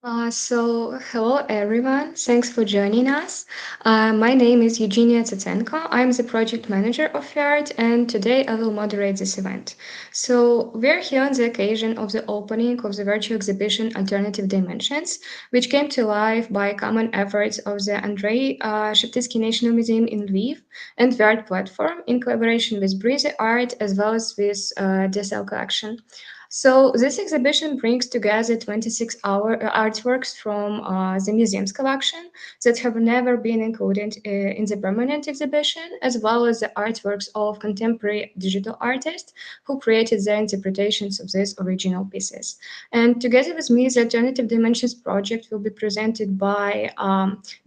Hello everyone. Thanks for joining us. My name is Eugenia Tsatsenko. I'm the project manager of V-Art, and today I will moderate this event. We're here on the occasion of the opening of the virtual exhibition Alternative Dimensions, which came to life by common efforts of the Andrei Sheptytsky National Museum in Lviv and V-Art platform in collaboration with Breezy Art as well as with DSL Collection. So this exhibition brings together 26 artworks from the museum's collection that have never been included in the permanent exhibition, as well as the artworks of contemporary digital artists who created their interpretations of these original pieces. And together with me, the Alternative Dimensions project will be presented by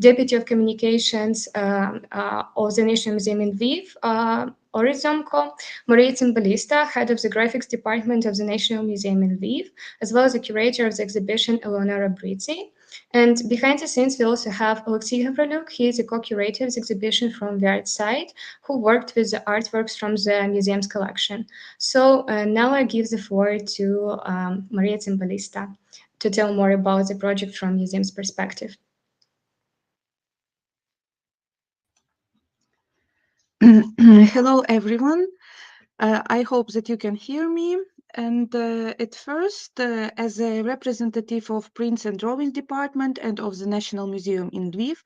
Deputy of Communications of the National Museum in Lviv, Orizomko, Maria Cimbalista, head of the graphics department of the National Museum in Lviv, as well as the curator of the exhibition, Eleonora Brizzi. And behind the scenes, we also have Alexei Gavryluk. He is a co-curator of the exhibition from V-Art side, who worked with the artworks from the museum's collection. Now I give the floor to Maria Cimbalista to tell more about the project from museum's perspective. Hello, everyone. I hope that you can hear me. And at first, as a representative of Prints and Drawings Department and of the National Museum in Lviv,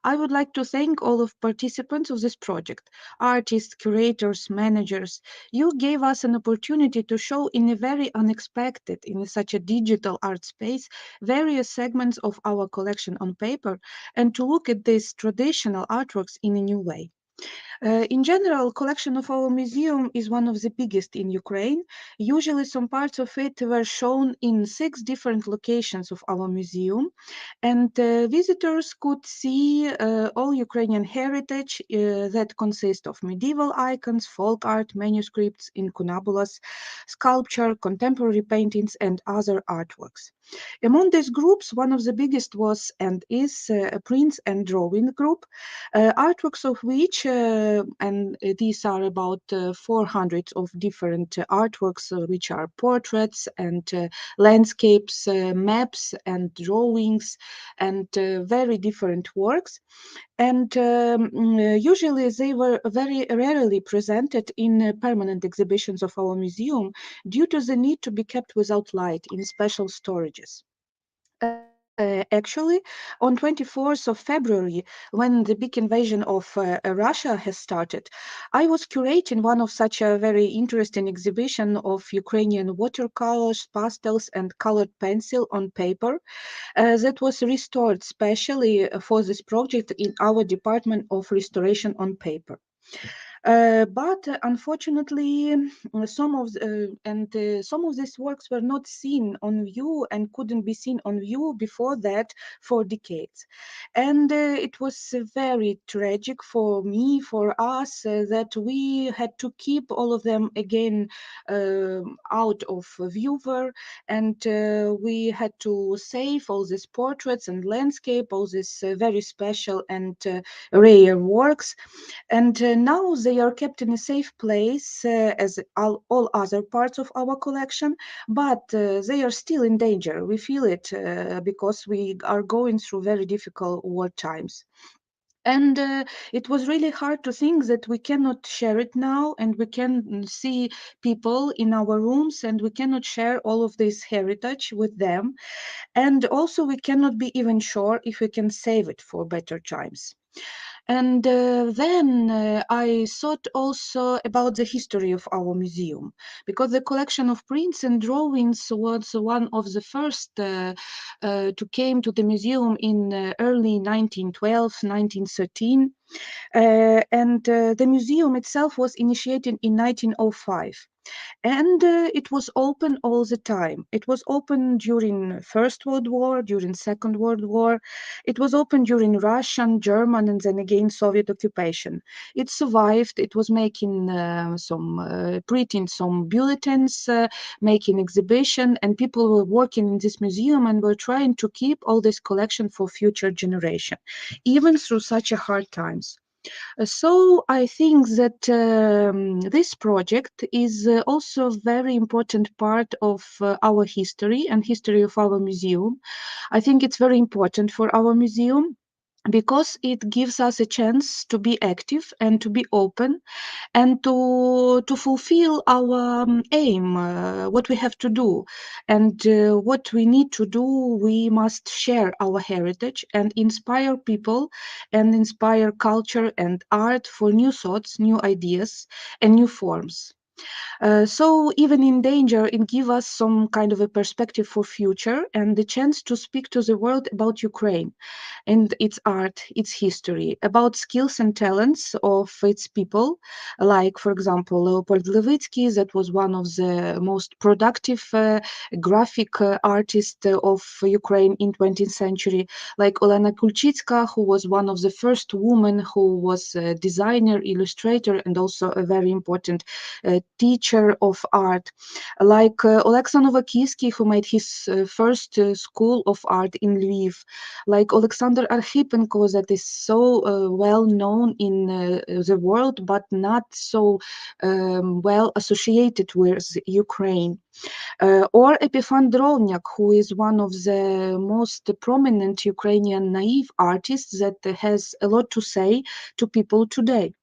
I would like to thank all of participants of this project, artists, curators, managers. You gave us an opportunity to show in a very unexpected, in such a digital art space, various segments of our collection on paper and to look at these traditional artworks in a new way. In general, collection of our museum is one of the biggest in Ukraine. Usually some parts of it were shown in 6 different locations of our museum, and visitors could see all Ukrainian heritage that consists of medieval icons, folk art, manuscripts, incunabulas, sculpture, contemporary paintings, and other artworks. Among these groups, one of the biggest was and is a prints and drawing group, artworks of which, and these are about 400 of different artworks, which are portraits and landscapes, maps and drawings, and very different works. And usually they were very rarely presented in permanent exhibitions of our museum due to the need to be kept without light in special storages. Actually, on 24th of February, when the big invasion of Russia has started, I was curating one of such a very interesting exhibition of Ukrainian watercolors, pastels, and colored pencil on paper that was restored specially for this project in our Department of Restoration on Paper. But unfortunately, some of these works were not seen on view and couldn't be seen on view before that for decades. And it was very tragic for me, for us, that we had to keep all of them again out of viewer, and we had to save all these portraits and landscape, all these very special and rare works, and now they are kept in a safe place as all other parts of our collection, but they are still in danger. We feel it because we are going through very difficult war times. And it was really hard to think that we cannot share it now, and we can see people in our rooms, and we cannot share all of this heritage with them. And also, we cannot be even sure if we can save it for better times. And then I thought also about the history of our museum, because the collection of prints and drawings was one of the first to came to the museum in early 1912, 1913. And the museum itself was initiated in 1905, and it was open all the time. It was open during First World War, during Second World War. It was open during Russian, German, and then again Soviet occupation. It survived. It was making printing some bulletins, making exhibition, and people were working in this museum and were trying to keep all this collection for future generation, even through such a hard times. So I think that this project is also a very important part of our history and history of our museum. I think it's very important for our museum because it gives us a chance to be active and to be open and to fulfill our aim, what we have to do. And what we need to do, we must share our heritage and inspire people and inspire culture and art for new thoughts, new ideas, and new forms. So even in danger, it gives us some kind of a perspective for future and the chance to speak to the world about Ukraine and its art, its history, about skills and talents of its people. Like, for example, Leopold Levitsky, that was one of the most productive graphic artists of Ukraine in 20th century. Like Olena Kulchitska, who was one of the first women who was a designer, illustrator, and also a very important teacher of art. Like Oleksandr Novakivsky, who made his first school of art in Lviv, like Alexander Archipenko, that is so well known in the world, but not so well associated with Ukraine. Or Epifan Drovnyak, who is one of the most prominent Ukrainian naive artists that has a lot to say to people today,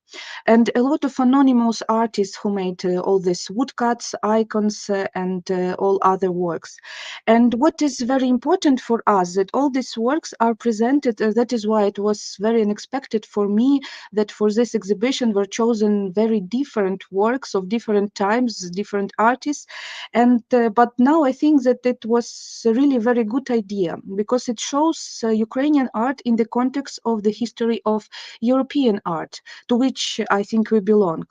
and a lot of anonymous artists who made all these woodcuts, icons, and all other works. And what is very important for us that all these works are presented. That is why it was very unexpected for me that for this exhibition were chosen very different works of different times, different artists. And but now I think that it was a really very good idea because it shows Ukrainian art in the context of the history of European art to which I think we belong.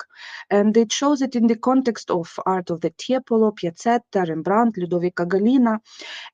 And it shows it in the context of art of the Tiepolo, Piazzetta, Rembrandt, Ludovica Galina.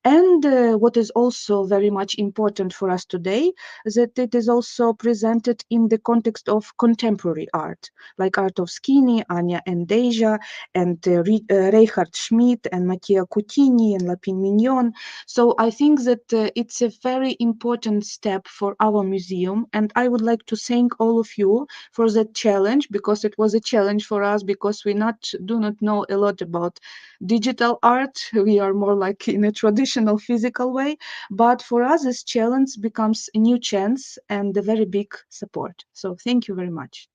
And what is also very much important for us today is that it is also presented in the context of contemporary art, like art of Skinny, Anya and Deja, and Reinhard Schmidt, and Mattia Cutini, and Lapin Mignon. So I think that it's a very important step for our museum, and I would like to thank all of you for that challenge because it was a challenge for us because we do not know a lot about digital art. We are more like in a traditional physical way, but for us this challenge becomes a new chance and a very big support. So thank you very much.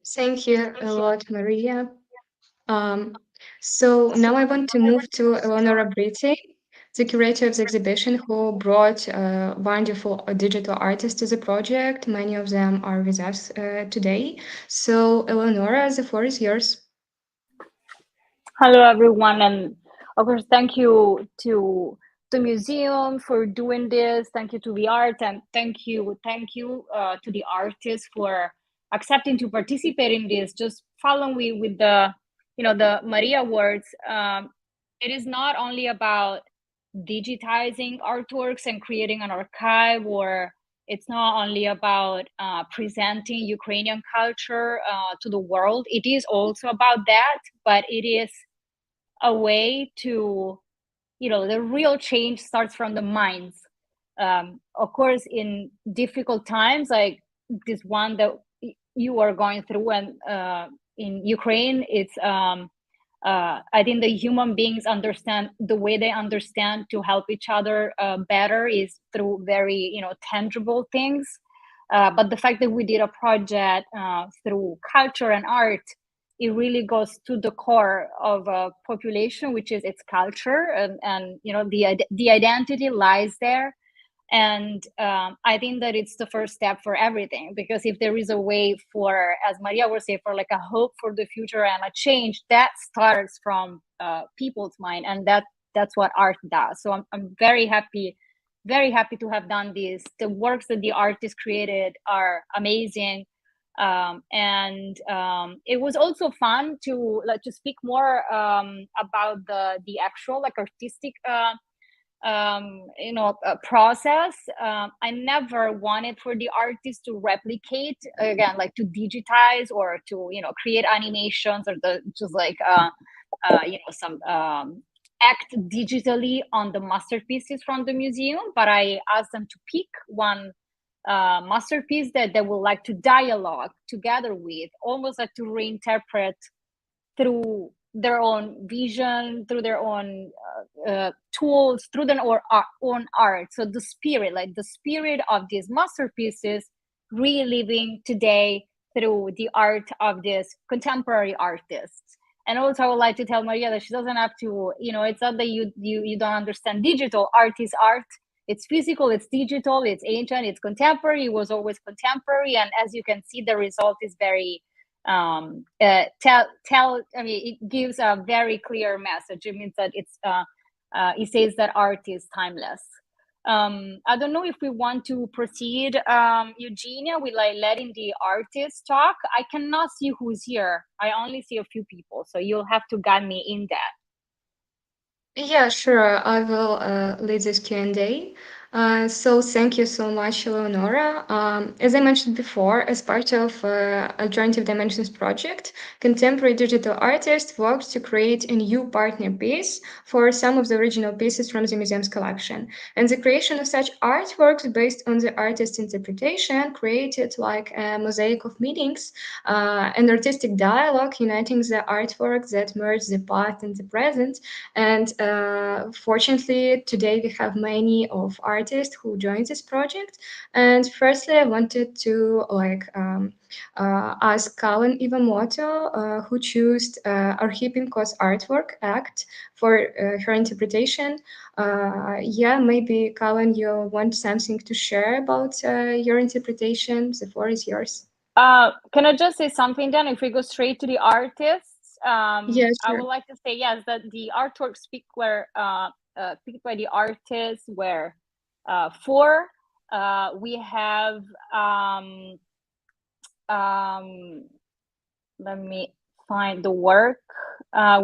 Thank you a lot, Maria. Um, so now I want to move to Eleonora Britti, the curator of the exhibition, who brought wonderful digital artists to the project. Many of them are with us today. So, Eleonora, the floor is yours. Hello, everyone, and of course, thank you to the museum for doing this. Thank you to the art, and thank you to the artists for accepting to participate in this. Just following with the, the Maria words. It is not only about digitizing artworks and creating an archive, or it's not only about presenting Ukrainian culture to the world. It is also about that, but it is a way to, the real change starts from the minds. Of course, in difficult times like this one that you are going through, and in Ukraine, it's I think the human beings understand the way they understand to help each other better is through very, tangible things. But the fact that we did a project through culture and art, it really goes to the core of a population, which is its culture, and the identity lies there. And I think that it's the first step for everything, because if there is a way for, as Maria was saying, for like a hope for the future and a change, that starts from people's mind, and that's what art does. So I'm very happy to have done this. The works that the artists created are amazing. And it was also fun to speak more about the actual artistic process. I never wanted for the artist to replicate again, like to digitize or to create animations, or the just some act digitally on the masterpieces from the museum, but I asked them to pick one masterpiece that they would like to dialogue together with, almost like to reinterpret through their own vision, through their own tools, through their own art. So the spirit, like the spirit of these masterpieces, reliving today through the art of these contemporary artists. And also, I would like to tell Maria that she doesn't have to, it's not that you don't understand digital. Art is art. It's physical, it's digital, it's ancient, it's contemporary. It was always contemporary. And as you can see, the result is very it gives a very clear message. It means that it says that art is timeless. I don't know if we want to proceed, Eugenia, with like letting the artists talk. I cannot see who's here. I only see a few people, so you'll have to guide me in that. Yeah, sure. I will lead this Q&A. So thank you so much, Eleonora. As I mentioned before, as part of Alternative Dimensions project, contemporary digital artists worked to create a new partner piece for some of the original pieces from the museum's collection. And the creation of such artworks based on the artist's interpretation created like a mosaic of meanings, an artistic dialogue uniting the artwork that merged the past and the present. And fortunately, today we have many of artists who joined this project. And firstly, I wanted to ask Colin Iwamoto, who chose Archipinko's artwork act for her interpretation. Yeah, maybe Colin, you want something to share about your interpretation? The floor is yours. Can I just say something then? If we go straight to the artists, Yeah, I would sure. like to say yes that the artworks picked by the artists were four. We have let me find the work.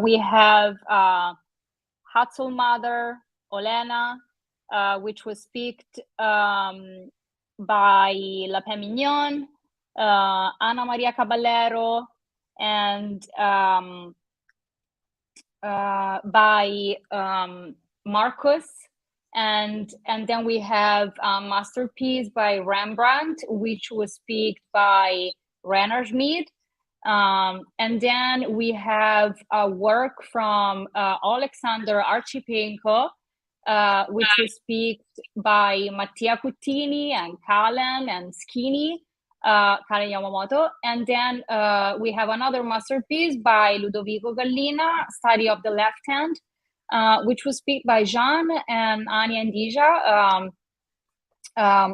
We have Hatzel Mother Olena, which was picked by La Mignon, Ana Maria Caballero, and by Marcus. And then we have a masterpiece by Rembrandt, which was picked by Renner Schmid. And then we have a work from Alexander Archipenko, which was picked by Mattia Cuttini and Kalen and Skinny, Karen Yamamoto. And then we have another masterpiece by Ludovico Gallina, Study of the Left Hand, which was picked by Jean and Anya and Dija,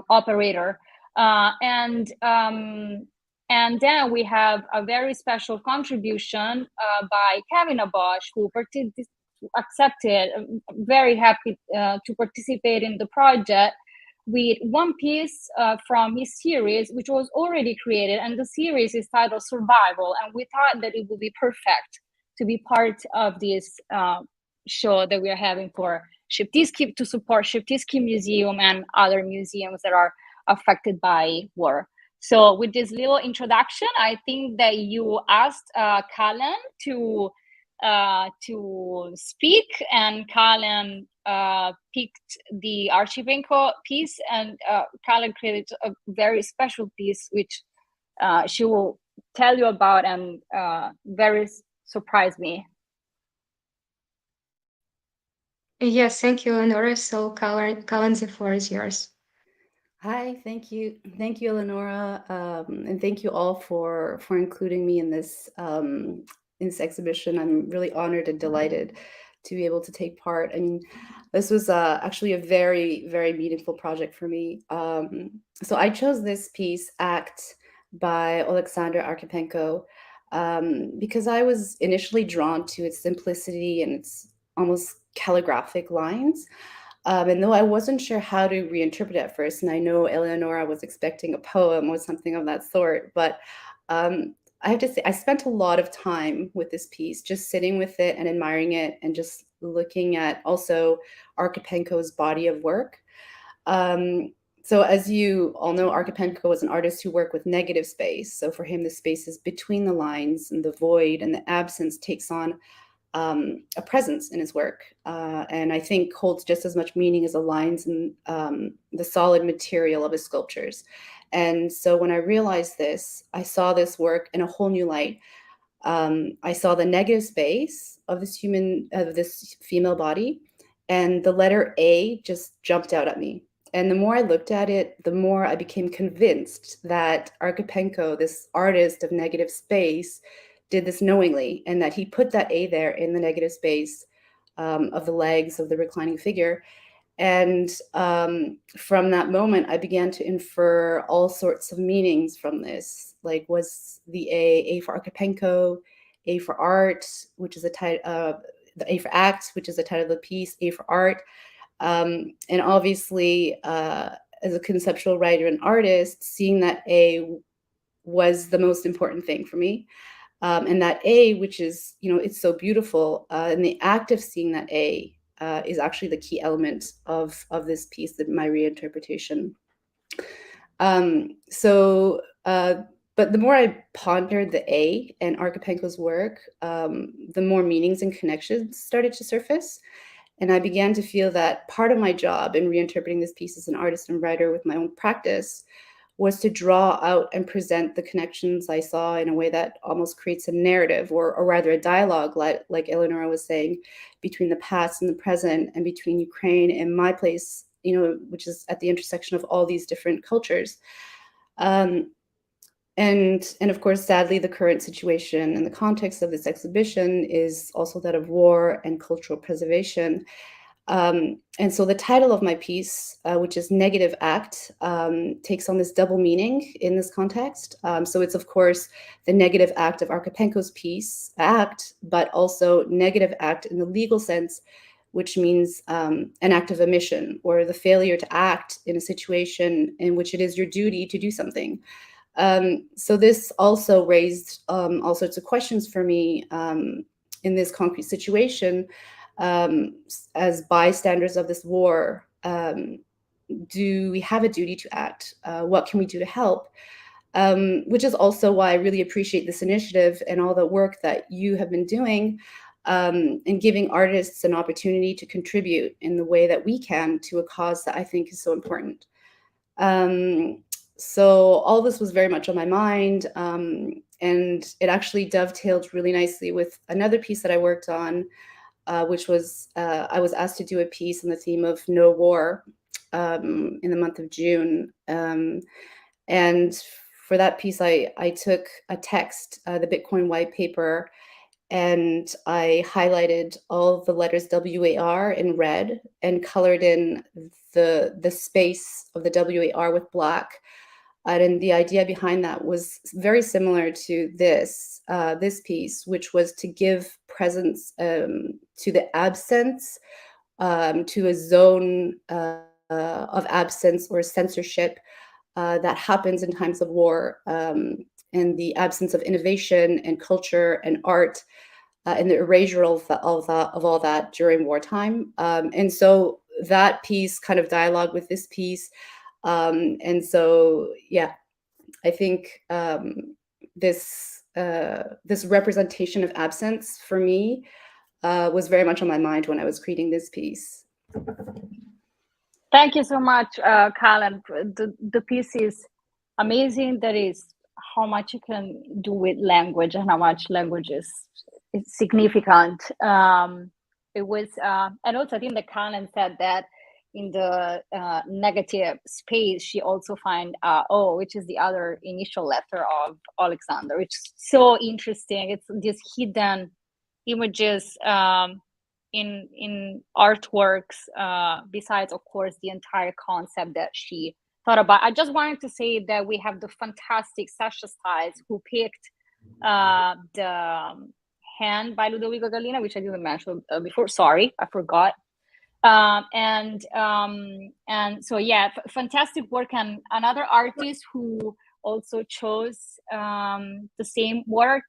operator. And then we have a very special contribution by Kevin Abosh, who accepted, very happy to participate in the project with one piece from his series, which was already created. And the series is titled Survival. And we thought that it would be perfect to be part of this show that we are having for Sheptytsky, to support Sheptytsky Museum and other museums that are affected by war. So with this little introduction, I think that you asked Kalen to speak, and Kalen picked the Archipenko piece, and Kalen created a very special piece, which she will tell you about, and very surprised me. Yes, thank you, Eleonora. So, Colin, the floor is yours. Hi, thank you, Eleonora, and thank you all for including me in this exhibition. I'm really honored and delighted to be able to take part. I mean, this was actually a very, very meaningful project for me. So I chose this piece, Act, by Alexander Archipenko, because I was initially drawn to its simplicity and its almost calligraphic lines. And though I wasn't sure how to reinterpret it at first, and I know Eleonora was expecting a poem or something of that sort, but I have to say, I spent a lot of time with this piece, just sitting with it and admiring it, and just looking at also Archipenko's body of work. So as you all know, Archipenko was an artist who worked with negative space. So for him, the spaces between the lines and the void and the absence takes on a presence in his work, and I think holds just as much meaning as the lines and the solid material of his sculptures. And so when I realized this, I saw this work in a whole new light. I saw the negative space of this female body, and the letter A just jumped out at me. And the more I looked at it, the more I became convinced that Archipenko, this artist of negative space, did this knowingly, and that he put that A there in the negative space of the legs of the reclining figure. And from that moment, I began to infer all sorts of meanings from this. Like, was the A for Archipenko, A for art, which is the title, the A for act, which is the title of the piece, A for art. And obviously, as a conceptual writer and artist, seeing that A was the most important thing for me. And that A, which is, it's so beautiful, and the act of seeing that A is actually the key element of this piece, my reinterpretation. But the more I pondered the A and Archipenko's work, the more meanings and connections started to surface. And I began to feel that part of my job in reinterpreting this piece as an artist and writer with my own practice was to draw out and present the connections I saw in a way that almost creates a narrative, or rather a dialogue, like Eleonora was saying, between the past and the present, and between Ukraine and my place, which is at the intersection of all these different cultures. And of course, sadly, the current situation and the context of this exhibition is also that of war and cultural preservation. And so the title of my piece, which is Negative Act, takes on this double meaning in this context. So it's, of course, the negative act of Archipenko's piece, act, but also negative act in the legal sense, which means an act of omission, or the failure to act in a situation in which it is your duty to do something. So this also raised all sorts of questions for me in this concrete situation. As bystanders of this war, do we have a duty to act? What can we do to help? Which is also why I really appreciate this initiative and all the work that you have been doing, and giving artists an opportunity to contribute in the way that we can to a cause that I think is so important. So all this was very much on my mind, and it actually dovetailed really nicely with another piece that I worked on, which was, I was asked to do a piece on the theme of no war in the month of June. And for that piece, I took a text, the Bitcoin white paper, and I highlighted all the letters WAR in red and colored in the space of the WAR with black. And the idea behind that was very similar to this piece, which was to give presence to the absence, to a zone of absence or censorship that happens in times of war, and the absence of innovation and culture and art, and the erasure of all that during wartime. And so that piece kind of dialogue with this piece. And so, yeah, I think this representation of absence for me was very much on my mind when I was creating this piece. Thank you so much, Karen. The piece is amazing. That is how much you can do with language and how much language is significant. It was, and also I think that Karen said that in the negative space, she also find O, which is the other initial letter of Alexander, which is so interesting. It's these hidden images in artworks, besides, of course, the entire concept that she thought about. I just wanted to say that we have the fantastic Sasha Stiles, who picked the hand by Ludovico Gallina, which I didn't mention before. Sorry, I forgot. And so, yeah, fantastic work. And another artist who also chose the same work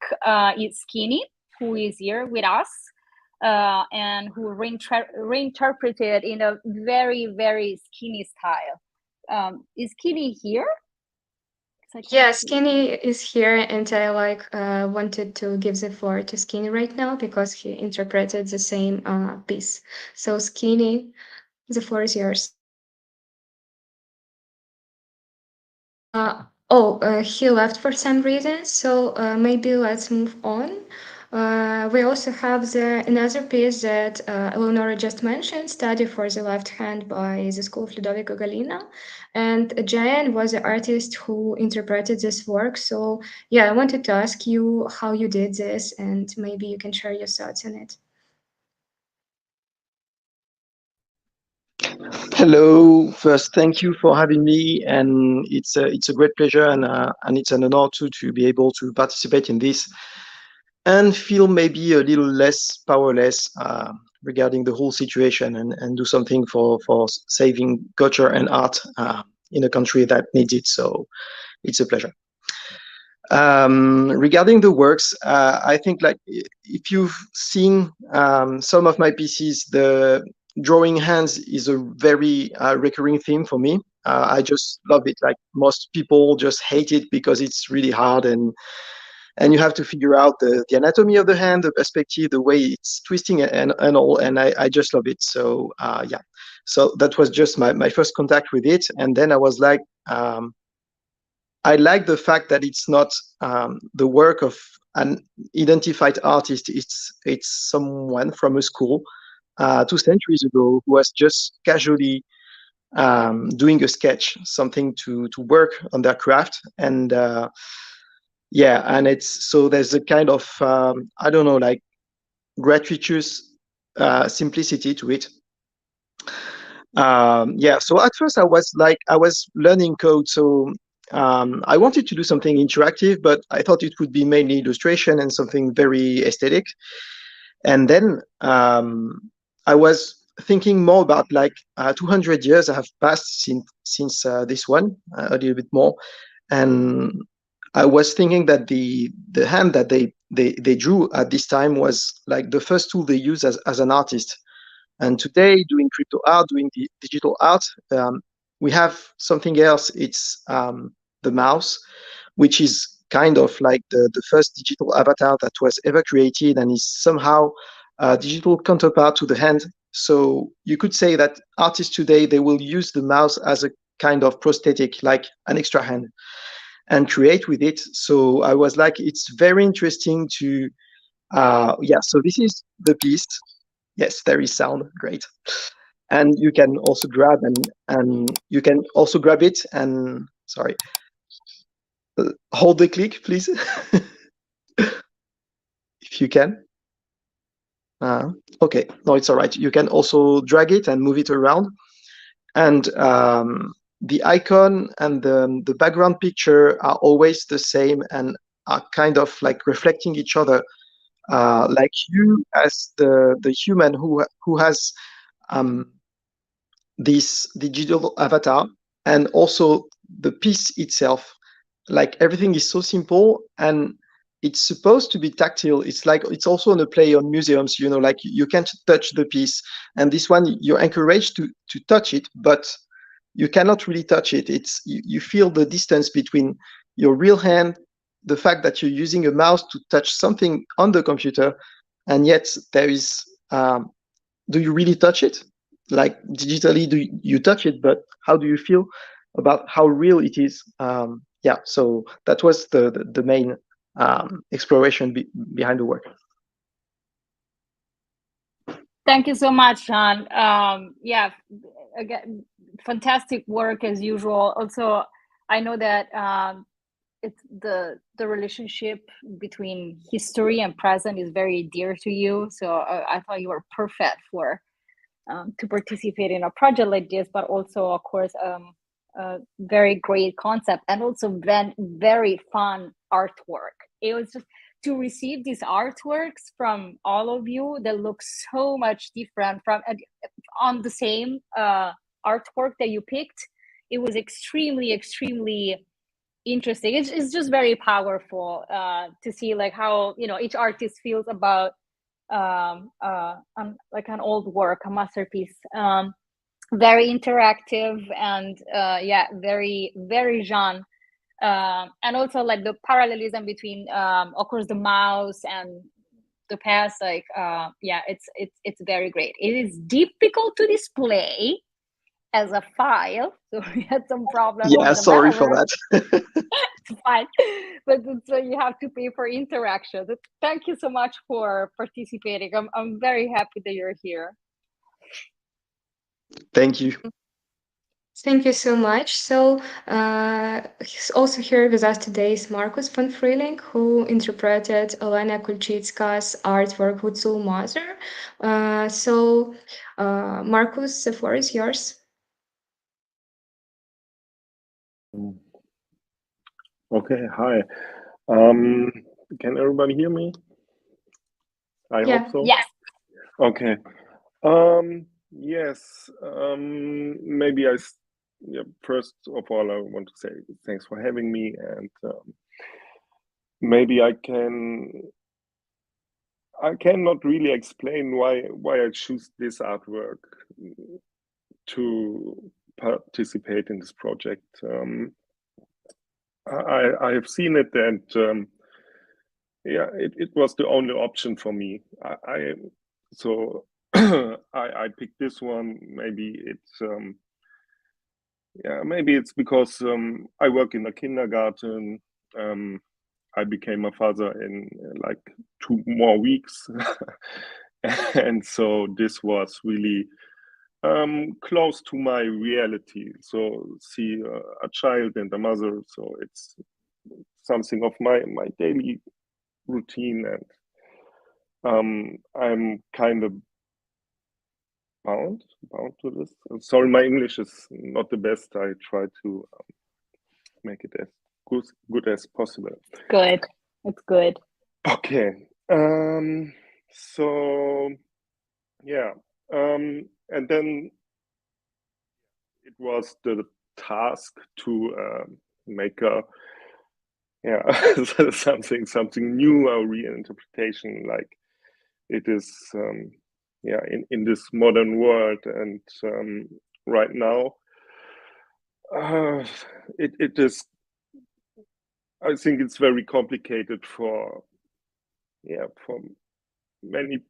is Skinny, who is here with us, and who reinterpreted in a very, very Skinny style. Is Skinny here? Yeah, Skinny is here, and I wanted to give the floor to Skinny right now because he interpreted the same piece. So Skinny, the floor is yours. He left for some reason, so maybe let's move on. We also have another piece that Eleonora just mentioned, Study for the Left Hand by the School of Ludovico Gallina. And Jan was the artist who interpreted this work. So yeah, I wanted to ask you how you did this, and maybe you can share your thoughts on it. Hello. First, thank you for having me, and it's a great pleasure and it's an honor to be able to participate in this and feel maybe a little less powerless regarding the whole situation and do something for saving culture and art in a country that needs it. So it's a pleasure. Regarding the works, I think like if you've seen some of my pieces, the drawing hands is a very recurring theme for me. I just love it. Like most people just hate it because it's really hard and you have to figure out the anatomy of the hand, the perspective, the way it's twisting and all. And I just love it. So yeah, so that was just my first contact with it. And then I was like, I like the fact that it's not the work of an identified artist. It's someone from a school 2 centuries ago who was just casually doing a sketch, something to work on their craft, and yeah, and it's so there's a kind of I don't know, like gratuitous simplicity to it. Yeah, so at first I was learning code, so I wanted to do something interactive, but I thought it would be mainly illustration and something very aesthetic. And then I was thinking more about like 200 years have passed since this one, a little bit more, and I was thinking that the hand that they drew at this time was like the first tool they used as an artist. And today, doing crypto art, doing the digital art, we have something else. It's the mouse, which is kind of like the first digital avatar that was ever created and is somehow a digital counterpart to the hand. So you could say that artists today, they will use the mouse as a kind of prosthetic, like an extra hand, and create with it. So I was like, it's very interesting to, yeah, so this is the piece. Yes, there is sound. Great. And you can also grab and you can also grab it and sorry, hold the click, please, if you can. Okay, no, it's all right. You can also drag it and move it around. And the icon and the background picture are always the same and are kind of like reflecting each other. Like you as the human who has this digital avatar and also the piece itself, like everything is so simple and it's supposed to be tactile. It's like it's also on a play on museums, you know, like you can't touch the piece, and this one you're encouraged to touch it, but you cannot really touch it. It's you feel the distance between your real hand, the fact that you're using a mouse to touch something on the computer, and yet there is do you really touch it? Like digitally, do you touch it? But how do you feel about how real it is? Yeah, so that was the main exploration behind the work. Thank you so much, Sean. Yeah, again, fantastic work as usual. Also, I know that it's the relationship between history and present is very dear to you. So I thought you were perfect for to participate in a project like this, but also, of course, a very great concept and also very fun artwork. It was just to receive these artworks from all of you that look so much different from on the same artwork that you picked. It was extremely interesting. It's just very powerful to see like how, you know, each artist feels about like an old work, a masterpiece. Very interactive and yeah, very Jean and also like the parallelism between, of course, the mouse and the past. Like, yeah, it's very great. It is difficult to display as a file, so we had some problem Yeah, with the sorry for metaverse. that. It's fine, but you have to pay for interaction. Thank you so much for participating. I'm very happy that you're here. Thank you. Thank you so much. So, also here with us today is Markus von Freeling, who interpreted Elena Kulchitska's artwork Hutzul Mother. Markus, the floor is yours. Okay, hi. Can everybody hear me? I hope so. Yes. Okay. Yes. Maybe first of all, I want to say thanks for having me, and maybe I cannot really explain why I choose this artwork to participate in this project. I have seen it, and yeah, it was the only option for me. So I picked this one. Maybe it's because I work in a kindergarten. I became a father in like 2 more weeks, and so this was really close to my reality. So see a child and a mother. So it's something of my daily routine, and I'm kind of bound to this. Sorry, my English is not the best. I try to make it as good as possible. Good. It's good. Okay. So yeah. And then it was the task to make something new, a reinterpretation, like it is in this modern world. And right now it is, I think it's very complicated for many.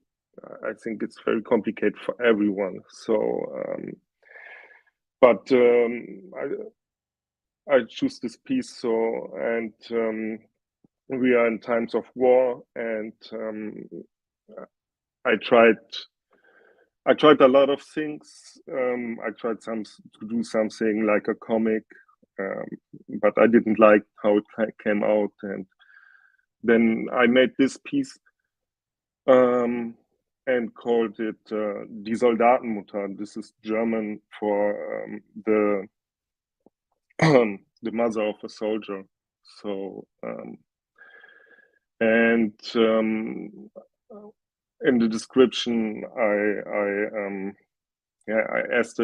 I think it's very complicated for everyone. So but I choose this piece. So, and we are in times of war, and I tried a lot of things. I tried to do something like a comic, but I didn't like how it came out. And then I made this piece and called it Die Soldatenmutter. This is German for the the mother of a soldier. So and in the description, I asked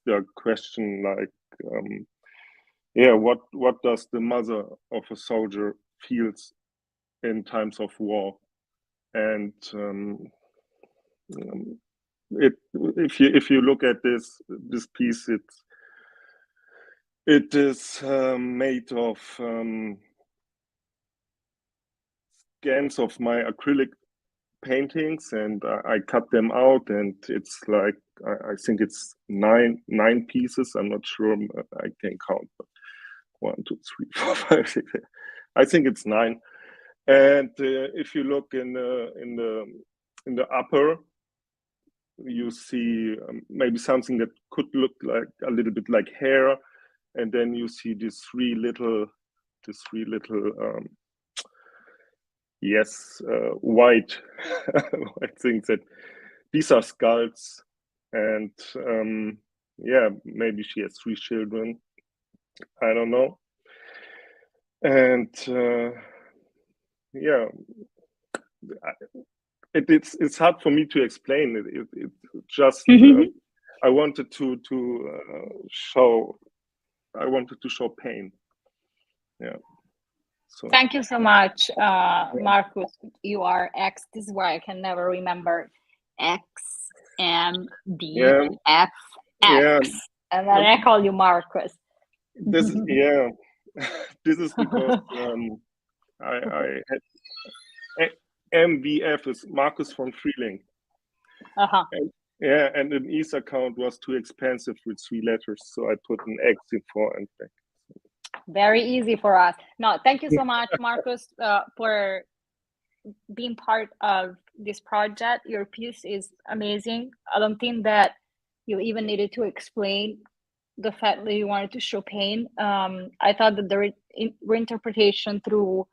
a question like, what does the mother of a soldier feels in times of war? And if you look at this piece, it is made of scans of my acrylic paintings, and I cut them out, and it's like I think it's nine pieces. I'm not sure. I can count, but 1, 2, 3, 4, 5, 6. I think it's 9. And if you look in the upper, you see maybe something that could look like a little bit like hair, and then you see these three little white white things, that these are skulls. And maybe she has 3 children, I don't know. And it's hard for me to explain it just I wanted to show pain. So thank you so much, Markus. You are X. This is where I can never remember XMDFX, and then I call you Markus. This This is because I had MVF is Marcus von Freeling. And, yeah, and an ETH account was too expensive with 3 letters, so I put an X in for and back. Very easy for us. No, thank you so much, Marcus, for being part of this project. Your piece is amazing. I don't think that you even needed to explain the fact that you wanted to show pain. I thought that the reinterpretation through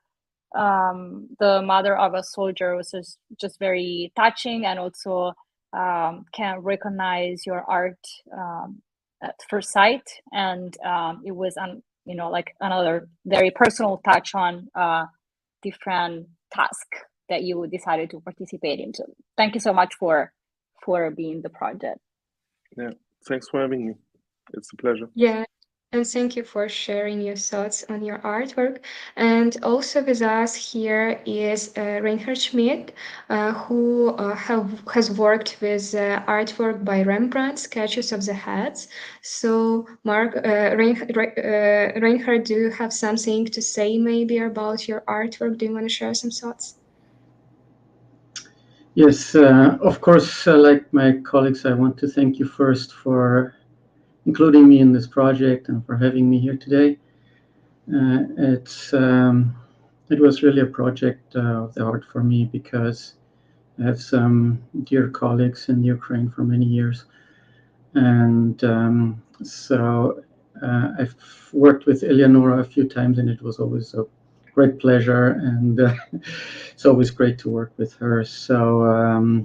the mother of a soldier was just very touching, and also can recognize your art at first sight. And it was like another very personal touch on different task that you decided to participate in. So thank you so much for being the project. Yeah, thanks for having me. It's a pleasure. Yeah, and thank you for sharing your thoughts on your artwork. And also with us here is Reinhard Schmidt, who has worked with artwork by Rembrandt, Sketches of the Heads. So, Reinhard, do you have something to say maybe about your artwork? Do you want to share some thoughts? Yes, of course, like my colleagues, I want to thank you first for including me in this project and for having me here today. It was really a project of the heart for me because I have some dear colleagues in Ukraine for many years, and so I've worked with Eleonora a few times, and it was always a great pleasure, and it's always great to work with her. So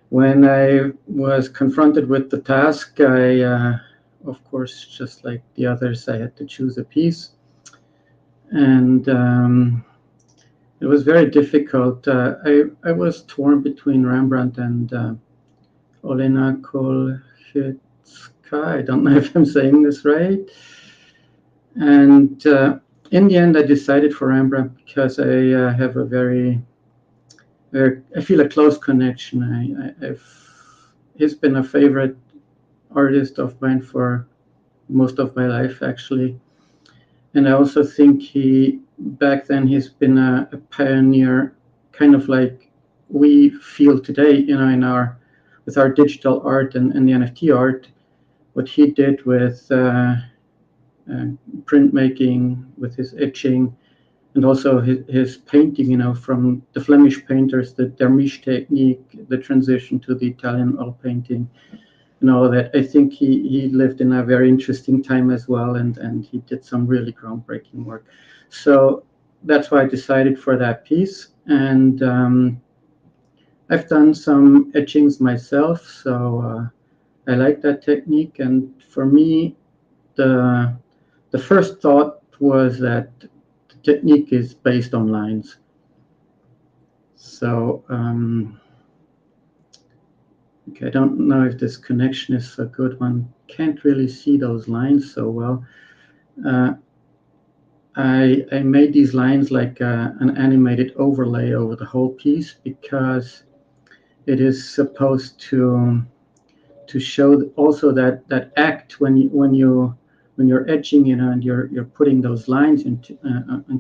when I was confronted with the task, of course, just like the others, I had to choose a piece. And it was very difficult. I was torn between Rembrandt and Olena Kolchitska. I don't know if I'm saying this right. And in the end, I decided for Rembrandt because I have I feel a close connection. He's been a favorite artist of mine for most of my life, actually. And I also think back then he's been a pioneer, kind of like we feel today, with our digital art and the NFT art. What he did with printmaking, with his etching, and also his painting, from the Flemish painters, the Dermisch technique, the transition to the Italian oil painting, and all that. I think he lived in a very interesting time as well, and he did some really groundbreaking work. So that's why I decided for that piece. And I've done some etchings myself, so I like that technique. And for me, the first thought was that the technique is based on lines. So okay, I don't know if this connection is a good one. Can't really see those lines so well. I made these lines like an animated overlay over the whole piece because it is supposed to show also that act when you're etching, and you're putting those lines into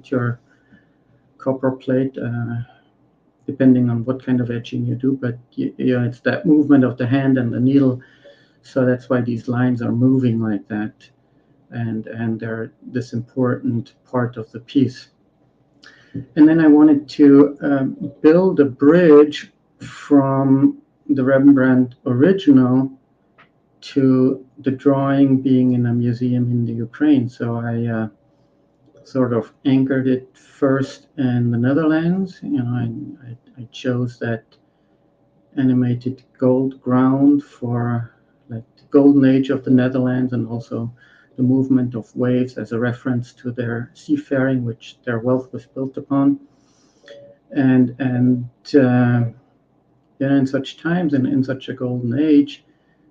your copper plate. Depending on what kind of etching you do, but it's that movement of the hand and the needle, so that's why these lines are moving like that, and they're this important part of the piece. And then I wanted to build a bridge from the Rembrandt original to the drawing being in a museum in the Ukraine. So I sort of anchored it first in the Netherlands. I chose that animated gold ground for like the golden age of the Netherlands, and also the movement of waves as a reference to their seafaring, which their wealth was built upon. And in such times and in such a golden age,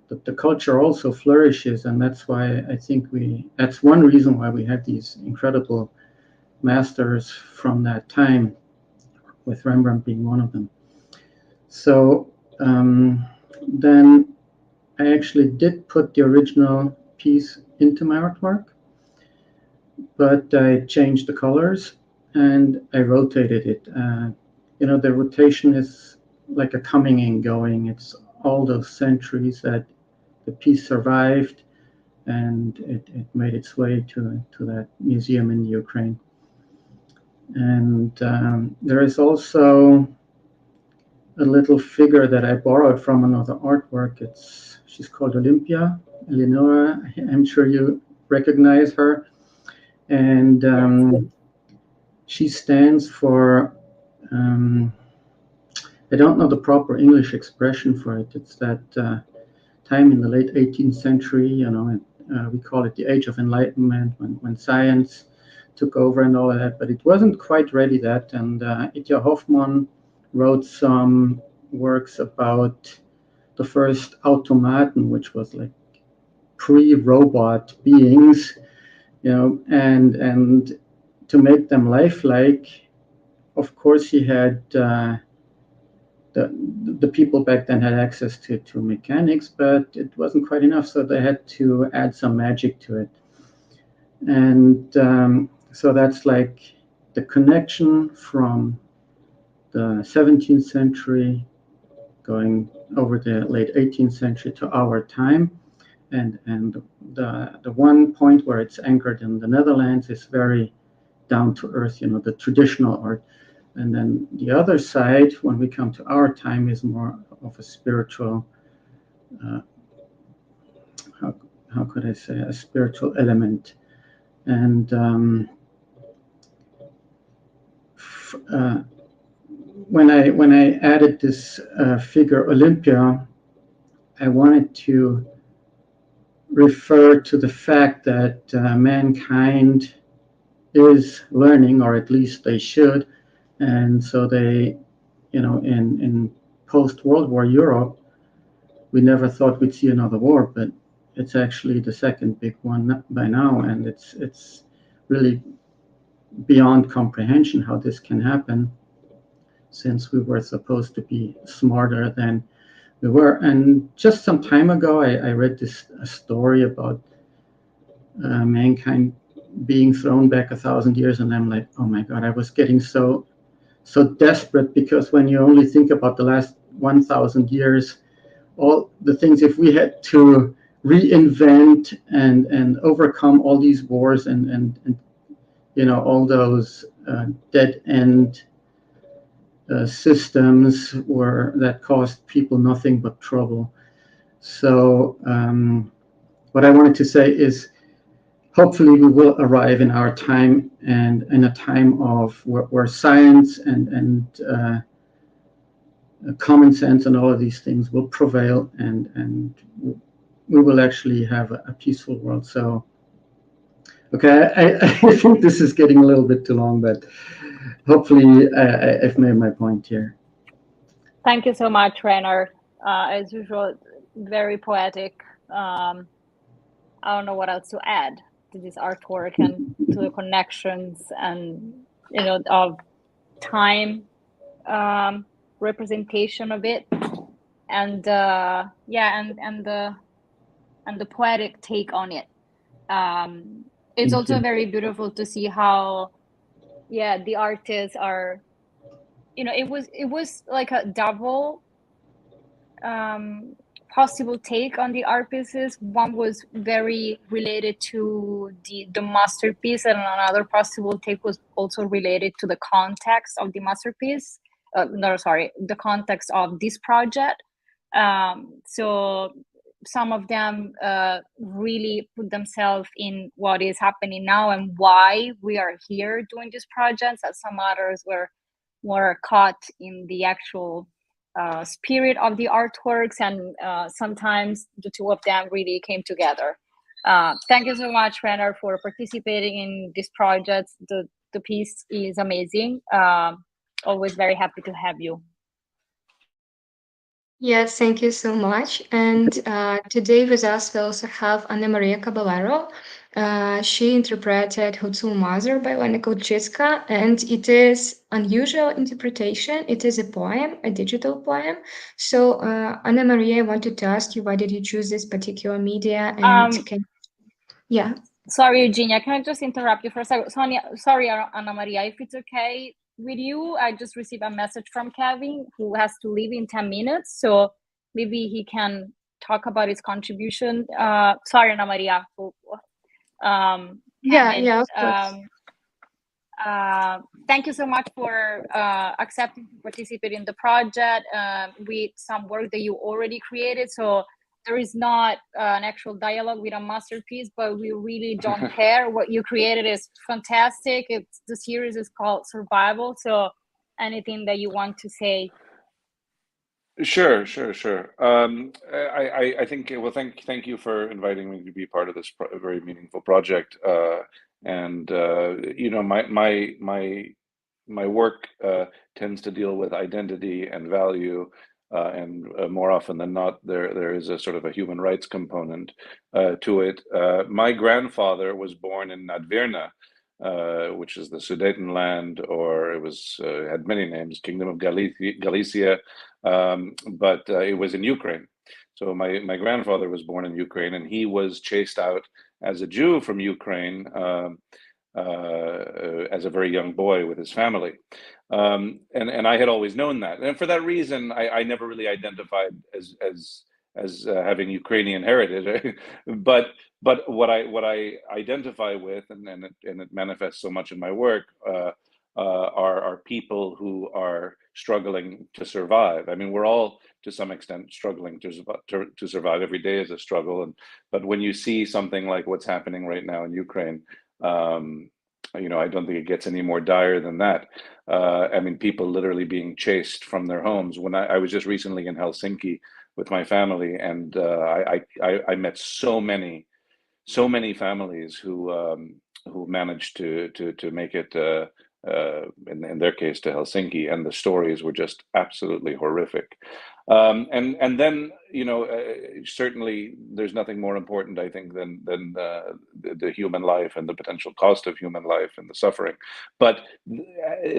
the culture also flourishes, and that's why I think that's one reason why we have these incredible masters from that time, with Rembrandt being one of them. So then I actually did put the original piece into my artwork, but I changed the colors and I rotated it. The rotation is like a coming and going. It's all those centuries that the piece survived, and it made its way to that museum in Ukraine. And there is also a little figure that I borrowed from another artwork. She's called Olympia, Eleonora. I'm sure you recognize her. And she stands for, I don't know the proper English expression for it. It's that time in the late 18th century, we call it the Age of Enlightenment, when science took over and all of that, but it wasn't quite ready that. And Itja Hoffmann wrote some works about the first automaton, which was like pre-robot beings, and to make them lifelike, of course, he had the people back then had access to mechanics, but it wasn't quite enough, so they had to add some magic to it. And so that's like the connection from the 17th century going over the late 18th century to our time. And the one point where it's anchored in the Netherlands is very down to earth, the traditional art. And then the other side, when we come to our time, is more of a spiritual, how could I say, a spiritual element. And when I added this figure Olympia, I wanted to refer to the fact that mankind is learning, or at least they should. And so they, in post-World War Europe, we never thought we'd see another war, but it's actually the second big one by now, and it's really beyond comprehension how this can happen, since we were supposed to be smarter than we were. And just some time ago, I read a story about mankind being thrown back 1,000 years, and I'm like, oh my God, I was getting so desperate, because when you only think about the last 1,000 years, all the things, if we had to reinvent and overcome all these wars and all those dead end systems that caused people nothing but trouble. So what I wanted to say is, hopefully we will arrive in our time, and in a time of where science and common sense and all of these things will prevail, and we will actually have a peaceful world. So, okay, I think this is getting a little bit too long, but hopefully I've made my point here. Thank you so much, Rainer. As usual, very poetic. I don't know what else to add to this artwork and to the connections and of time representation of it, and and the poetic take on it. It's also very beautiful to see how the artists are, it was like a double possible take on the art pieces. One was very related to the masterpiece, and another possible take was also related to the context of the masterpiece. The context of this project. So some of them really put themselves in what is happening now and why we are here doing these projects, and some others were more caught in the actual spirit of the artworks, and sometimes the two of them really came together. Thank you so much, Rainer, for participating in this project. The piece is amazing. Always very happy to have you. Yes, thank you so much. And today with us we also have Anna Maria Caballero. She interpreted Hutzul Mother by Lena Kulczycka, and it is unusual interpretation. It is a poem, a digital poem. So Anna Maria, I wanted to ask you, why did you choose this particular media? And yeah. Sorry, Eugenia, can I just interrupt you for a second? Sorry, Anna Maria, if it's okay with you, I just received a message from Kevin who has to leave in 10 minutes. So maybe he can talk about his contribution. Sorry, Anna Maria. Yeah, of course. Thank you so much for accepting to participate in the project with some work that you already created. So there is not an actual dialogue with a masterpiece, but we really don't care. What you created is fantastic. The series is called Survival. So anything that you want to say? Sure. I think, well, thank you for inviting me to be part of this very meaningful project. And you know, my work tends to deal with identity and value, and more often than not, there is a sort of a human rights component to it. My grandfather was born in Nadverna, which is the Sudetenland, or it was had many names, Kingdom of Galicia, but it was in Ukraine. So my grandfather was born in Ukraine, and he was chased out as a Jew from Ukraine. As a very young boy with his family. And I had always known that. And for that reason, I never really identified as having Ukrainian heritage. but what I identify with, and it manifests so much in my work, are people who are struggling to survive. I mean, we're all to some extent struggling to survive. Every day is a struggle. But when you see something like what's happening right now in Ukraine, you know, I don't think it gets any more dire than that. I mean, people literally being chased from their homes. When I was just recently in Helsinki with my family, and I met so many families who managed to make it in their case to Helsinki, and the stories were just absolutely horrific. And then, you know, certainly there's nothing more important, I think, than the human life and the potential cost of human life and the suffering. But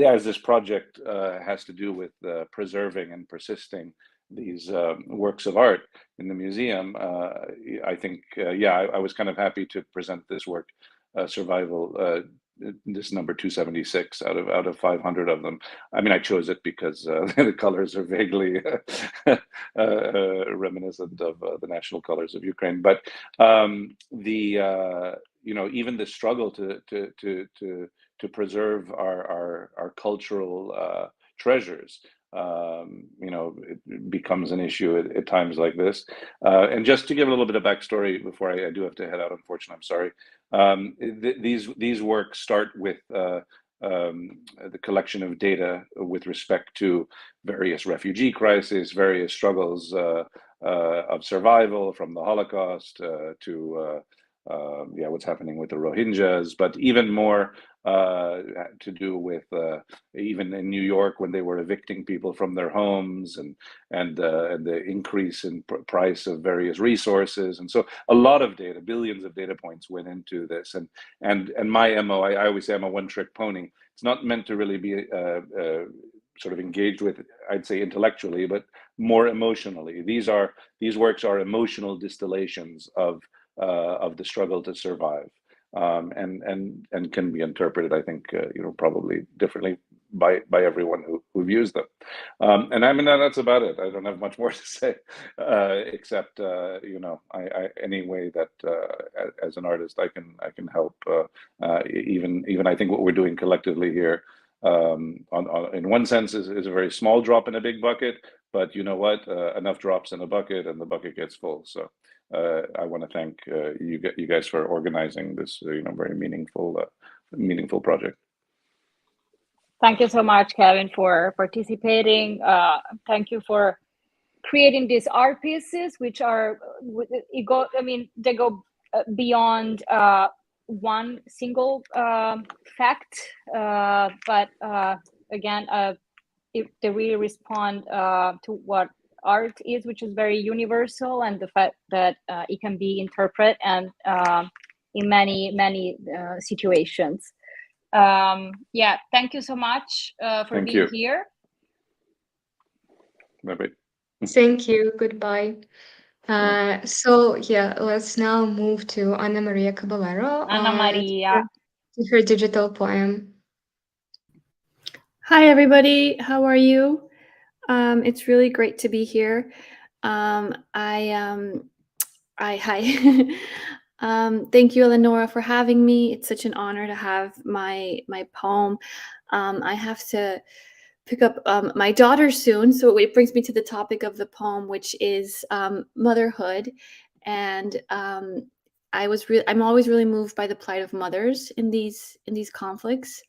as this project has to do with preserving and persisting these works of art in the museum, I think, I was kind of happy to present this work, Survival, this number 276 out of 500 of them. I mean, I chose it because the colors are vaguely reminiscent of the national colors of Ukraine. But you know, even the struggle to preserve our cultural treasures, you know, it becomes an issue at times like this. And just to give a little bit of backstory before I do have to head out, unfortunately, I'm sorry. These works start with the collection of data with respect to various refugee crises, various struggles of survival from the Holocaust to what's happening with the Rohingyas, but even more to do with even in New York when they were evicting people from their homes, and the increase in price of various resources. And so a lot of data, billions of data points went into this. And my MO, I always say I'm a one-trick pony. It's not meant to really be sort of engaged with, I'd say, intellectually, but more emotionally. These works are emotional distillations of the struggle to survive, and can be interpreted, I think, you know, probably differently by everyone who views them. And I mean, that's about it. I don't have much more to say, except you know, any way that as an artist I can help. Even I think what we're doing collectively here, in one sense, is a very small drop in a big bucket. But you know what? Enough drops in a bucket, and the bucket gets full. So I want to thank you guys for organizing this, you know, very meaningful project. Thank you so much, Kevin, for participating. Thank you for creating these art pieces, which are they go beyond one single fact, but again, they really respond to what art is, which is very universal, and the fact that it can be interpreted and in many situations. Thank you so much for being here. Bye-bye. Thank you. Goodbye. So yeah, let's now move to Anna Maria Caballero Anna Maria. to her digital poem. Hi, everybody. How are you? It's really great to be here. Hi. Thank you, Eleonora, for having me. It's such an honor to have my poem. I have to pick up my daughter soon, so it brings me to the topic of the poem, which is motherhood. And I'm always really moved by the plight of mothers in these conflicts,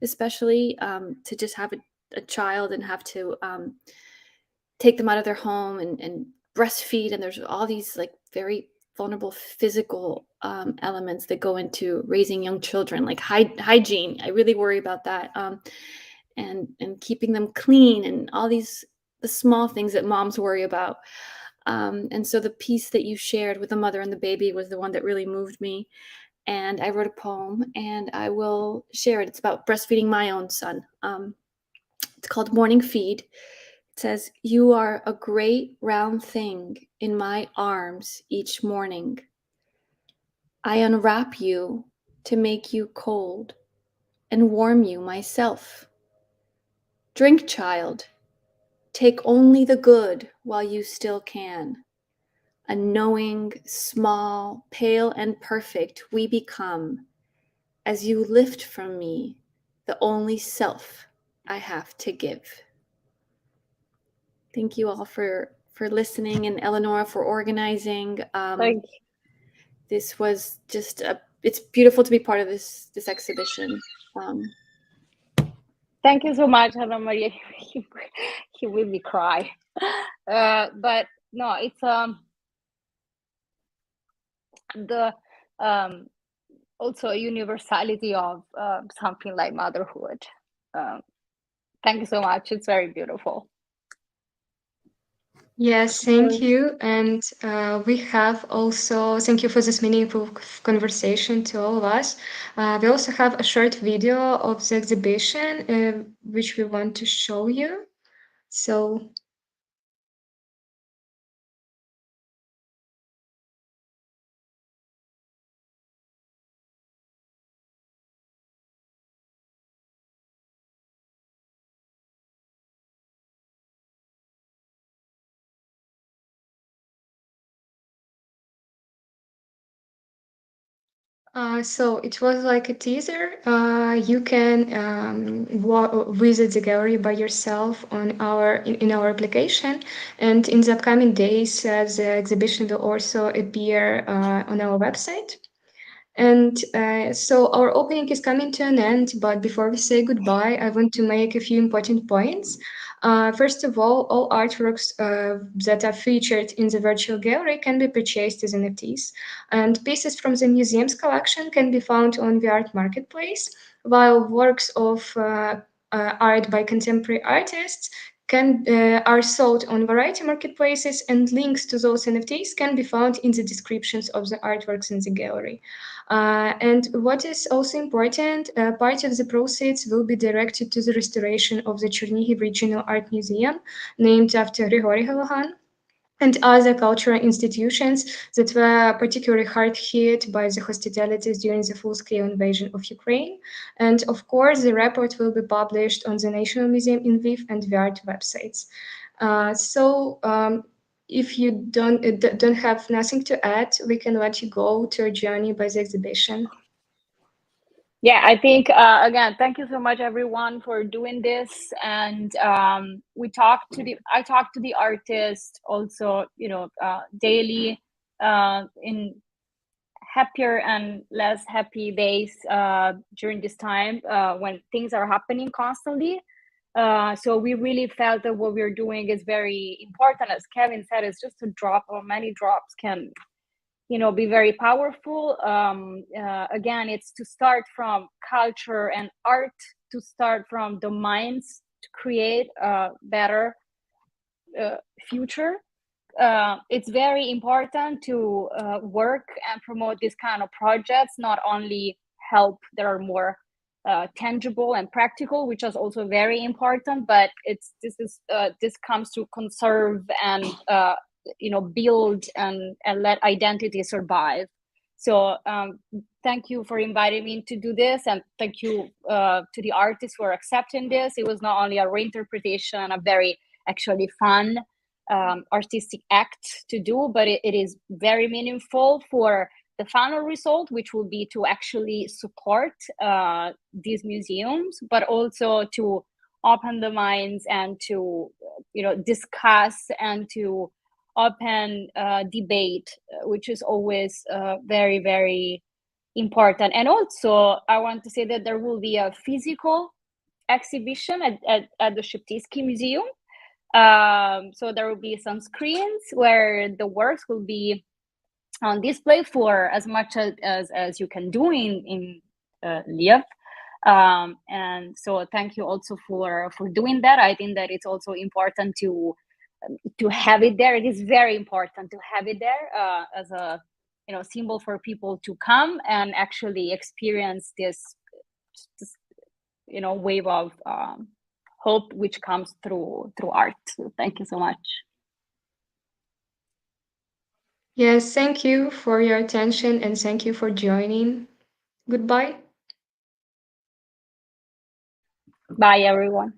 especially to just have a child and have to take them out of their home and breastfeed. And there's all these like very vulnerable physical elements that go into raising young children, like hygiene. I really worry about that, and keeping them clean and all these the small things that moms worry about. And so the piece that you shared with the mother and the baby was the one that really moved me. And I wrote a poem, and I will share it. It's about breastfeeding my own son. It's called Morning Feed. It says, "You are a great round thing in my arms each morning. I unwrap you to make you cold and warm you myself. Drink, child. Take only the good while you still can. A knowing, small, pale, and perfect we become as you lift from me the only self I have to give." Thank you all for listening, and Eleonora for organizing. Thank you. This was just it's beautiful to be part of this exhibition. Thank you so much, Anna Maria. He will me cry. But no, it's the also a universality of something like motherhood. Thank you so much. It's very beautiful. Yes, thank you. And we have also, thank you for this meaningful conversation to all of us. We also have a short video of the exhibition, which we want to show you. So so it was like a teaser. You can visit the gallery by yourself on in our application, and in the upcoming days, the exhibition will also appear on our website. And so our opening is coming to an end, but before we say goodbye, I want to make a few important points. First of all artworks that are featured in the virtual gallery can be purchased as NFTs, and pieces from the museum's collection can be found on V-Art Marketplace, while works of art by contemporary artists are sold on variety marketplaces, and links to those NFTs can be found in the descriptions of the artworks in the gallery. And what is also important, part of the proceeds will be directed to the restoration of the Chernihiv Regional Art Museum, named after Grigory Holohan, and other cultural institutions that were particularly hard hit by the hostilities during the full-scale invasion of Ukraine. And of course, the report will be published on the National Museum in Lviv and V-Art websites. If you don't have nothing to add, we can let you go to a journey by the exhibition. Yeah, I think again, thank you so much, everyone, for doing this. And I talk to the artist also, daily in happier and less happy days during this time when things are happening constantly. So we really felt that what we're doing is very important. As Kevin said, it's just a drop, or many drops can be very powerful. Again, it's to start from culture and art, to start from the minds, to create a better future. It's very important to work and promote this kind of projects, not only help that are more tangible and practical, which is also very important, but this comes to conserve and build and let identity survive. So thank you for inviting me to do this, and thank you to the artists for accepting this. It was not only a reinterpretation, a very actually fun artistic act to do, but it is very meaningful for the final result, which will be to actually support these museums, but also to open the minds and to discuss and to open debate, which is always very, very important. And also, I want to say that there will be a physical exhibition at the Sheptytsky Museum. So there will be some screens where the works will be on display for as much as you can do in Lviv. And so thank you also for doing that. I think that it's also important to have it there. It is very important to have it there as a symbol for people to come and actually experience this wave of hope which comes through art. So thank you so much. Yes, thank you for your attention and thank you for joining. Goodbye. Bye, everyone.